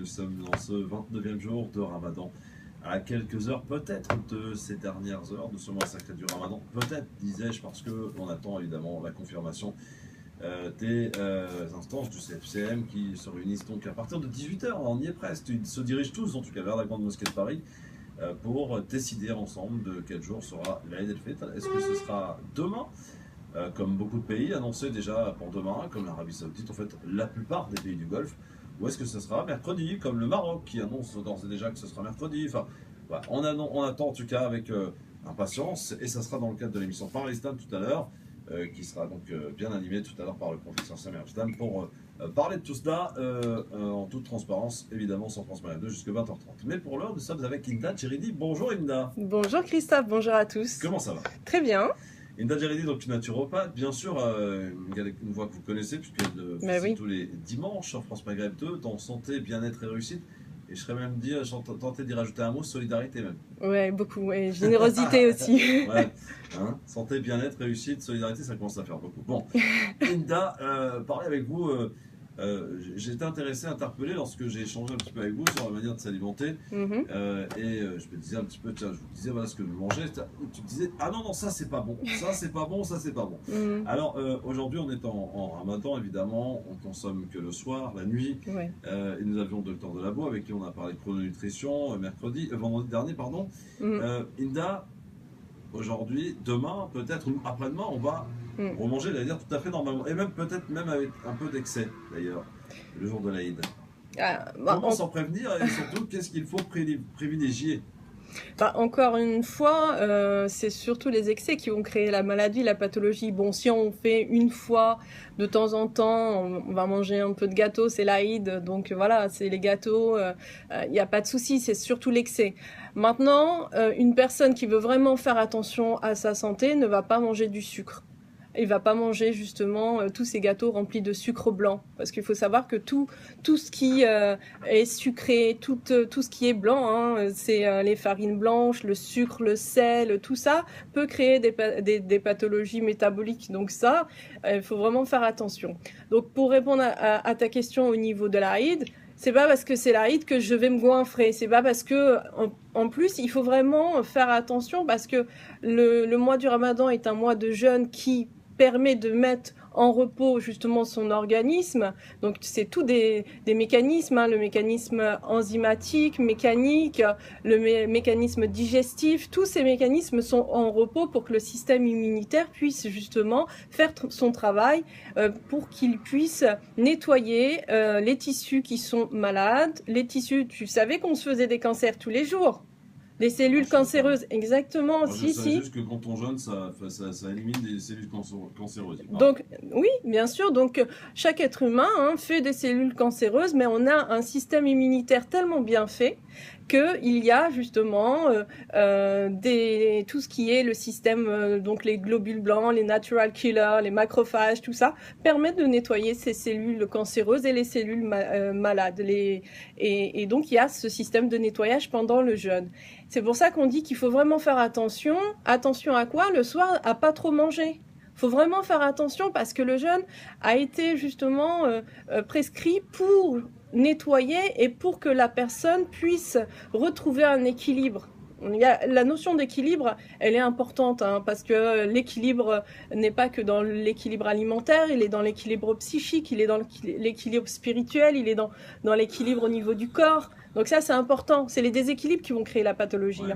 nous sommes dans ce 29e jour de Ramadan. À quelques heures peut-être de ces dernières heures de ce mois sacré du Ramadan. Peut-être, disais-je, parce qu'on attend évidemment la confirmation des instances du CFCM qui se réunissent donc à partir de 18h. On y est presque. Ils se dirigent tous, en tout cas, vers la Grande Mosquée de Paris pour décider ensemble de quel jour sera l'Aïd el-Fitr. Est-ce que ce sera demain comme beaucoup de pays annoncés déjà pour demain, comme l'Arabie Saoudite, en fait la plupart des pays du Golfe, ou est-ce que ce sera mercredi, comme le Maroc qui annonce d'ores et déjà que ce sera mercredi. Enfin, voilà, on attend en tout cas avec impatience, et ça sera dans le cadre de l'émission Par l'Islam tout à l'heure, qui sera donc bien animée tout à l'heure par le professeur Samir Abstam pour parler de tout cela en toute transparence, évidemment sans France Média 2 jusqu'à 20h30. Mais pour l'heure, nous sommes avec Hinda Djeridi. Bonjour Hinda. Bonjour Christophe, bonjour à tous. Comment ça va? Très bien. Hinda Djeridi, donc naturopathe, bien sûr, une voix que vous connaissez, puisqu'elle fait tous les dimanches sur France Maghreb 2, dans santé, bien-être et réussite. Et je serais même dit, tenté d'y rajouter un mot, solidarité même. Ouais, beaucoup, et générosité aussi. Ouais, hein, santé, bien-être, réussite, solidarité, ça commence à faire beaucoup. Bon, Hinda, parler avec vous, j'ai été intéressé, interpellé lorsque j'ai échangé un petit peu avec vous sur la manière de s'alimenter. Et je me disais un petit peu, tiens, je vous disais voilà ce que vous mangez. Tu me disais, ah non, ça c'est pas bon, ça c'est pas bon, ça c'est pas bon. Alors aujourd'hui, on est en Ramadan, évidemment, on consomme que le soir, la nuit. Et nous avions le Docteur Delabo avec qui on a parlé de chrononutrition vendredi dernier, pardon. Hinda, aujourd'hui, demain, peut-être après-demain, on va remanger, c'est-à-dire tout à fait normalement, et même peut-être même avec un peu d'excès d'ailleurs, le jour de l'Aïd. Comment s'en prévenir, et surtout qu'est-ce qu'il faut privilégier? Encore une fois, c'est surtout les excès qui vont créer la maladie, la pathologie. Bon, si on fait une fois de temps en temps, on va manger un peu de gâteau, c'est l'Aïd, donc voilà, c'est les gâteaux, il n'y a pas de souci, c'est surtout l'excès. Maintenant, une personne qui veut vraiment faire attention à sa santé ne va pas manger du sucre. Il va pas manger justement tous ces gâteaux remplis de sucre blanc, parce qu'il faut savoir que tout ce qui est sucré, tout ce qui est blanc, hein, c'est les farines blanches, le sucre, le sel, tout ça peut créer des pathologies métaboliques. Donc ça, il faut vraiment faire attention. Donc pour répondre à ta question au niveau de l'Aïd, c'est pas parce que c'est l'Aïd que je vais me goinfrer. C'est pas parce que, en plus, il faut vraiment faire attention, parce que le mois du Ramadan est un mois de jeûne qui permet de mettre en repos justement son organisme. Donc c'est tout des mécanismes, hein, le mécanisme enzymatique, mécanique, le mécanisme digestif, tous ces mécanismes sont en repos pour que le système immunitaire puisse justement faire son travail, pour qu'il puisse nettoyer les tissus qui sont malades. Les tissus, tu savais qu'on se faisait des cancers tous les jours? Les cellules cancéreuses, exactement. Je sais juste que quand on jeûne, ça élimine des cellules cancéreuses. Donc, oui, bien sûr. Donc, chaque être humain fait des cellules cancéreuses, mais on a un système immunitaire tellement bien fait qu'il y a justement tout ce qui est le système, donc les globules blancs, les natural killers, les macrophages, tout ça, permettent de nettoyer ces cellules cancéreuses et les cellules malades. Et donc, il y a ce système de nettoyage pendant le jeûne. C'est pour ça qu'on dit qu'il faut vraiment faire attention. Attention à quoi? Le soir, à pas trop manger. Il faut vraiment faire attention, parce que le jeûne a été justement prescrit pour nettoyer et pour que la personne puisse retrouver un équilibre. La notion d'équilibre, elle est importante, hein, parce que l'équilibre n'est pas que dans l'équilibre alimentaire, il est dans l'équilibre psychique, il est dans l'équilibre spirituel, il est dans l'équilibre au niveau du corps. Donc ça, c'est important. C'est les déséquilibres qui vont créer la pathologie. Ouais.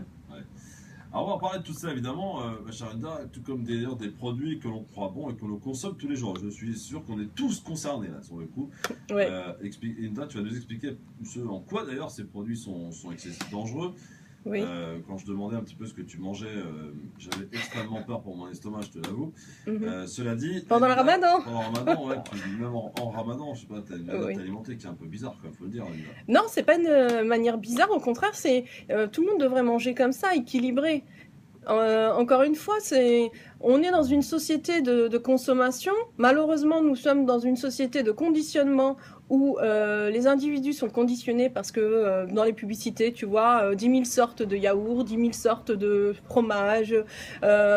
Alors on va parler de tout ça évidemment, ma chère Hinda, tout comme d'ailleurs des produits que l'on croit bons et que l'on consomme tous les jours. Je suis sûr qu'on est tous concernés là sur le coup. Hinda, tu vas nous expliquer en quoi d'ailleurs ces produits sont excessivement dangereux. Oui. Quand je demandais un petit peu ce que tu mangeais, j'avais extrêmement peur pour mon estomac, je te l'avoue. Cela dit... Pendant le Ramadan. Pendant le Ramadan, ouais. Même en Ramadan, je sais pas, t'as une manière d'alimenter qui est un peu bizarre, il faut le dire. Non, c'est pas une manière bizarre, au contraire, tout le monde devrait manger comme ça, équilibré. Encore une fois, on est dans une société de consommation. Malheureusement, nous sommes dans une société de conditionnement où les individus sont conditionnés parce que dans les publicités, tu vois, 10 000 sortes de yaourts, 10 000 sortes de fromages,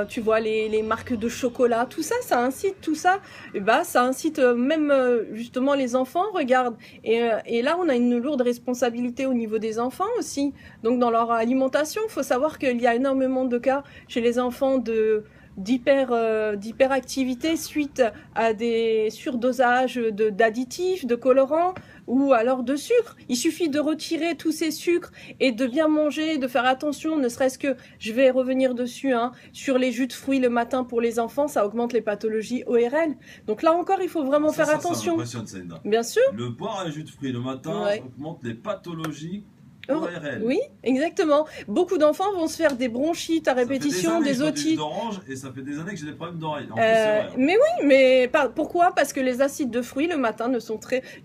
tu vois les marques de chocolat, tout ça, ça incite, tout ça, et bah, ça incite même justement les enfants, regarde. Et là, on a une lourde responsabilité au niveau des enfants aussi. Donc dans leur alimentation, il faut savoir qu'il y a énormément de cas chez les enfants d'hyperactivité suite à des surdosages d'additifs, de colorants ou alors de sucre. Il suffit de retirer tous ces sucres et de bien manger, de faire attention, ne serait-ce que, je vais revenir dessus, hein, sur les jus de fruits le matin pour les enfants, ça augmente les pathologies ORL. Donc là encore, il faut vraiment faire attention. Ça m'impressionne, Saïda. Bien sûr. Le boire un jus de fruits le matin augmente les pathologies ORL. Oui, exactement. Beaucoup d'enfants vont se faire des bronchites à répétition, des otites. D'orange et ça fait des années que j'ai des problèmes d'oreilles. Mais oui, mais pourquoi? Parce que les acides de fruits le matin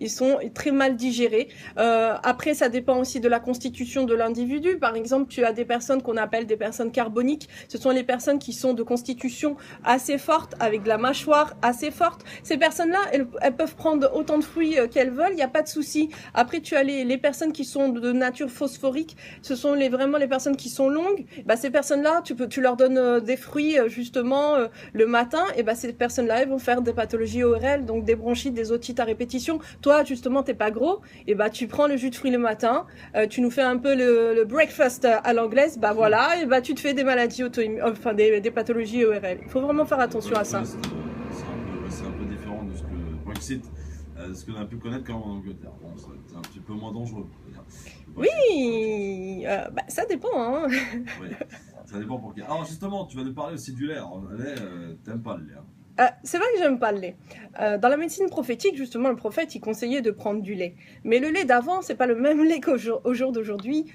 ils sont très mal digérés. Après, ça dépend aussi de la constitution de l'individu. Par exemple, tu as des personnes qu'on appelle des personnes carboniques. Ce sont les personnes qui sont de constitution assez forte, avec de la mâchoire assez forte. Ces personnes-là, elles peuvent prendre autant de fruits qu'elles veulent, il n'y a pas de souci. Après, tu as les personnes qui sont de nature phosphorique, ce sont vraiment les personnes qui sont longues. Bah, ces personnes-là, tu leur donnes des fruits justement le matin, et bah, ces personnes-là, elles vont faire des pathologies ORL, donc des bronchites, des otites à répétition. Toi, justement, t'es pas gros, et bah, tu prends le jus de fruits le matin, tu nous fais un peu le breakfast à l'anglaise, bah voilà, et bah, tu te fais des maladies enfin des pathologies ORL. Il faut vraiment faire attention à ça. C'est un peu différent de ce que le Brexit, ce qu'on a pu connaître quand même en Angleterre. Bon, c'est un petit peu moins dangereux. Oui, bah, ça dépend. Hein. Oui, ça dépend pour qui. Alors justement, tu vas nous parler aussi du lait. Alors, le lait, t'aimes pas le lait, hein. C'est vrai que j'aime pas le lait. Dans la médecine prophétique, justement, le prophète, il conseillait de prendre du lait. Mais le lait d'avant, c'est pas le même lait qu'au jour d'aujourd'hui.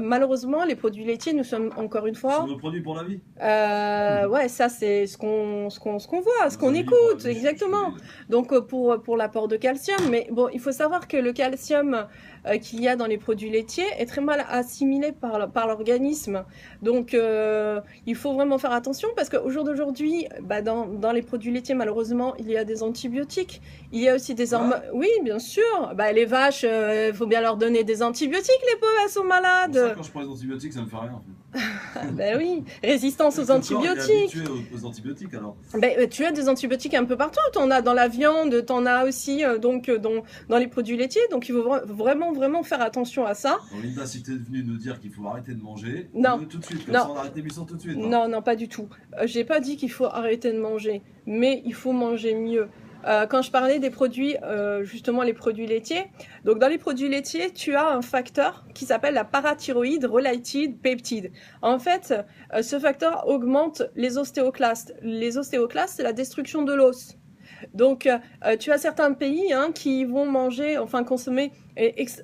Malheureusement, les produits laitiers, nous sommes encore une fois... Ce sont nos produits pour la vie. Ouais, ça c'est ce qu'on voit, ce qu'on écoute, exactement. Donc pour l'apport de calcium, mais bon, il faut savoir que le calcium qu'il y a dans les produits laitiers est très mal assimilé par l'organisme. Donc il faut vraiment faire attention parce qu'au jour d'aujourd'hui, bah, dans les produits laitiers, malheureusement, il y a des antibiotiques. Il y a aussi des hormones. Oui, bien sûr. Bah, les vaches, il faut bien leur donner des antibiotiques, les pauvres, elles sont malades. Ça, quand je prends les antibiotiques, ça me fait rien. En fait. Ben oui, résistance aux antibiotiques. Tu es aux antibiotiques alors. Ben, tu as des antibiotiques un peu partout. Tu en as dans la viande, tu en as aussi donc dans les produits laitiers. Donc il faut vraiment faire attention à ça. Donc, Linda, si tu es venue nous dire qu'il faut arrêter de manger, non, tout de suite, comme ça on arrête l'émission tout de suite. Non, non, pas du tout. J'ai pas dit qu'il faut arrêter de manger, mais il faut manger mieux. Quand je parlais des produits, justement les produits laitiers, donc dans les produits laitiers, tu as un facteur qui s'appelle la parathyroïde related peptide. En fait, ce facteur augmente les ostéoclastes. Les ostéoclastes, c'est la destruction de l'os. Donc, tu as certains pays qui vont manger, enfin consommer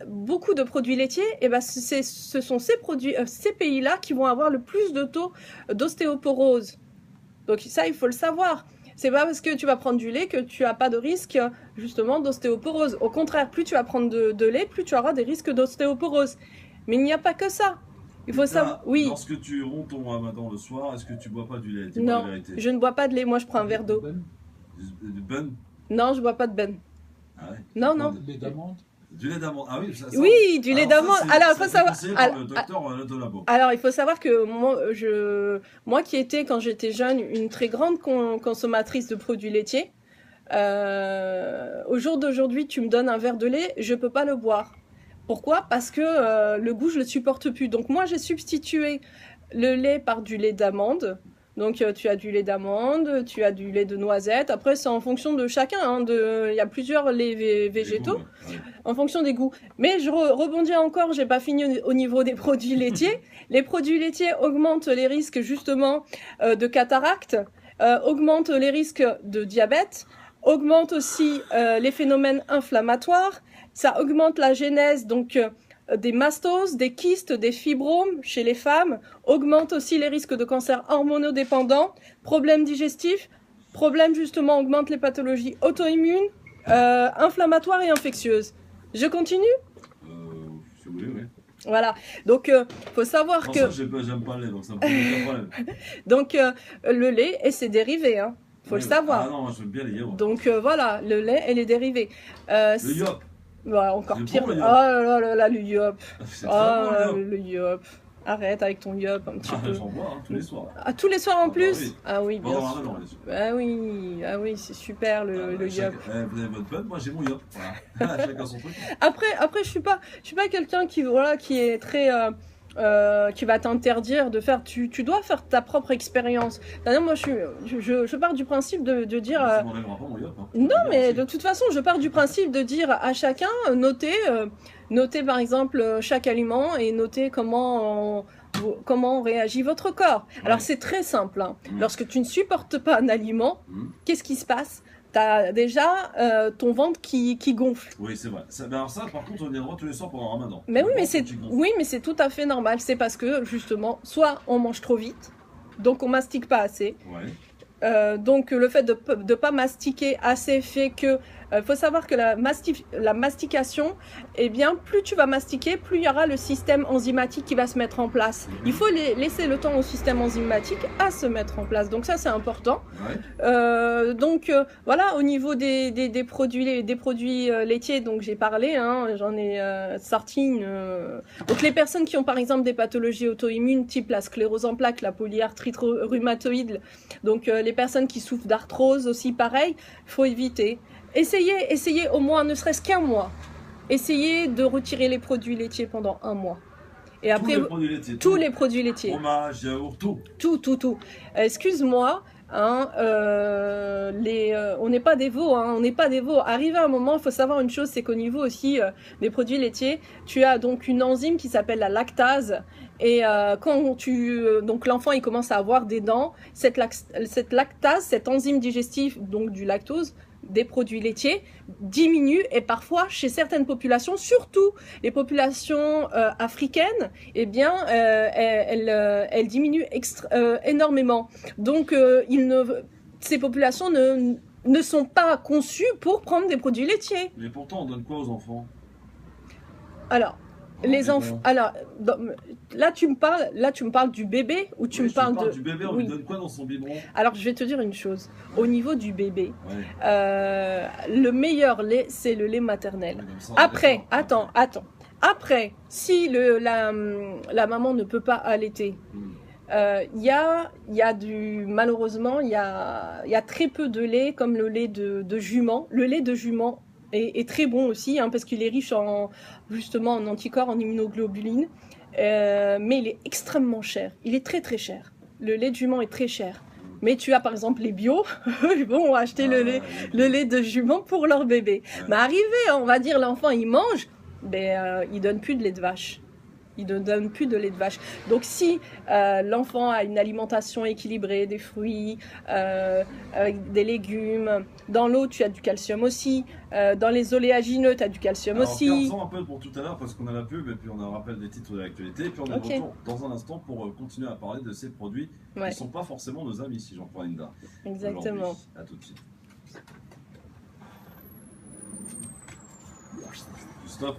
beaucoup de produits laitiers, et ben ce sont ces pays-là qui vont avoir le plus de taux d'ostéoporose. Donc ça, il faut le savoir. C'est pas parce que tu vas prendre du lait que tu n'as pas de risque justement d'ostéoporose. Au contraire, plus tu vas prendre de lait, plus tu auras des risques d'ostéoporose. Mais il n'y a pas que ça. Il faut savoir. Oui. Lorsque tu romps ton ramadan le soir, est-ce que tu bois pas du lait? Non, je ne bois pas de lait. Moi, je prends un verre d'eau. Du ben? Non, je bois pas de ben. Ah ouais. Non, non. Du lait d'amande? Du lait d'amande. Ah oui, ça, oui, du lait d'amande. Alors, il faut savoir. Alors, il faut savoir que moi qui étais, quand j'étais jeune, une très grande consommatrice de produits laitiers, au jour d'aujourd'hui, tu me donnes un verre de lait, je peux pas le boire. Pourquoi? Parce que le goût, je le supporte plus. Donc, moi, j'ai substitué le lait par du lait d'amande. Donc, tu as du lait d'amande, tu as du lait de noisette. Après, c'est en fonction de chacun. Il y a plusieurs laits végétaux, en fonction des goûts. Mais je rebondis encore, j'ai pas fini au niveau des produits laitiers. Les produits laitiers augmentent les risques, justement, de cataracte, augmentent les risques de diabète, augmentent aussi les phénomènes inflammatoires. Ça augmente la genèse, donc... des mastoses, des kystes, des fibromes chez les femmes, augmente aussi les risques de cancer hormonodépendant, problèmes digestifs, problèmes justement augmentent les pathologies auto-immunes, inflammatoires et infectieuses. Je continue? Si vous voulez, oui. Voilà, donc faut savoir que... J'aime pas le lait, donc ça me pose aucun problème. Donc le lait et ses dérivés, faut le savoir. Ah non, moi j'aime bien les yaourts. Donc voilà, le lait et les dérivés. Le yop. Bah, encore C'est pire. bon, Oh le yop. là là, le yop. C'est Oh très bon, là, le yop. le yop. Arrête avec ton yop un petit peu. J'en bois tous les soirs. Ah, tous les soirs en Ah, bah plus? oui. Ah oui, bien Pendant sûr. Ramadan, bien sûr. Ah oui, c'est super le yop. Vous avez votre pote, moi j'ai mon yop. Voilà. Chacun son truc. Après, je suis pas quelqu'un qui, voilà, qui est très, qui va t'interdire de faire. Tu dois faire ta propre expérience. C'est-à-dire, moi, je pars du principe de dire. Ça m'enlèvera pas mon yop. Hein. Non, mais Aussi. de toute façon, je pars du principe de dire à chacun, notez par exemple chaque aliment et notez comment on réagit votre corps. Ouais. Alors c'est très simple. Hein. Mm. Lorsque tu ne supportes pas un aliment, qu'est-ce qui se passe? Tu as déjà ton ventre qui gonfle. Oui, c'est vrai. Alors ça, par contre, on y a le droit tous les soirs pendant Ramadan. Mais oui, Oui, mais c'est tout à fait normal. C'est parce que justement, soit on mange trop vite, donc on mastique pas assez. Ouais. Donc le fait de pas mastiquer assez fait que faut savoir que la mastication, eh bien plus tu vas mastiquer, plus il y aura le système enzymatique qui va se mettre en place. Il faut laisser le temps au système enzymatique à se mettre en place. Donc ça c'est important. Ouais. Donc voilà, au niveau des produits laitiers, donc j'ai parlé, hein, j'en ai sorti une. Donc les personnes qui ont par exemple des pathologies auto-immunes type la sclérose en plaques, la polyarthrite rhumatoïde, donc les personnes qui souffrent d'arthrose aussi pareil, il faut éviter. Essayez au moins, ne serait-ce qu'un mois. Essayez de retirer les produits laitiers pendant un mois. Et après, tous les produits laitiers. Fromage, yaourt, tout. Tout. Excuse-moi, hein, on n'est pas des veaux, hein, on n'est pas des veaux. Arrivé à un moment, il faut savoir une chose, c'est qu'au niveau aussi des produits laitiers, tu as donc une enzyme qui s'appelle la lactase. Et donc l'enfant il commence à avoir des dents, cette lactase, cette enzyme digestive donc du lactose, des produits laitiers diminue et parfois chez certaines populations, surtout les populations africaines, eh bien elles diminuent énormément. Donc ces populations ne sont pas conçues pour prendre des produits laitiers. Mais pourtant on donne quoi aux enfants? Alors les enfants. Alors là tu me parles du bébé ou tu me parles du bébé, on lui donne quoi dans son biberon? Alors je vais te dire une chose. Au niveau du bébé, le meilleur lait c'est le lait maternel. Après, attends. Après, si la maman ne peut pas allaiter, malheureusement il y a très peu de lait comme le lait de jument. Le lait de jument est très bon aussi, hein, parce qu'il est riche justement en anticorps, en immunoglobulines, mais il est extrêmement cher. Il est très très cher. Le lait de jument est très cher. Mais tu as par exemple les bio, ils vont acheter le lait de jument pour leur bébé. Ouais. Mais arrivé, on va dire, l'enfant il mange, il donne plus de lait de vache. Il ne donne plus de lait de vache. Donc si l'enfant a une alimentation équilibrée, des fruits, avec des légumes, dans l'eau tu as du calcium aussi, dans les oléagineux tu as du calcium aussi. On un peu pour tout à l'heure parce qu'on a la pub et puis on a un rappel des titres de l'actualité et puis on est de retour dans un instant pour continuer à parler de ces produits qui ne sont pas forcément nos amis, si j'en prends Linda. Exactement. À tout de suite. Stop.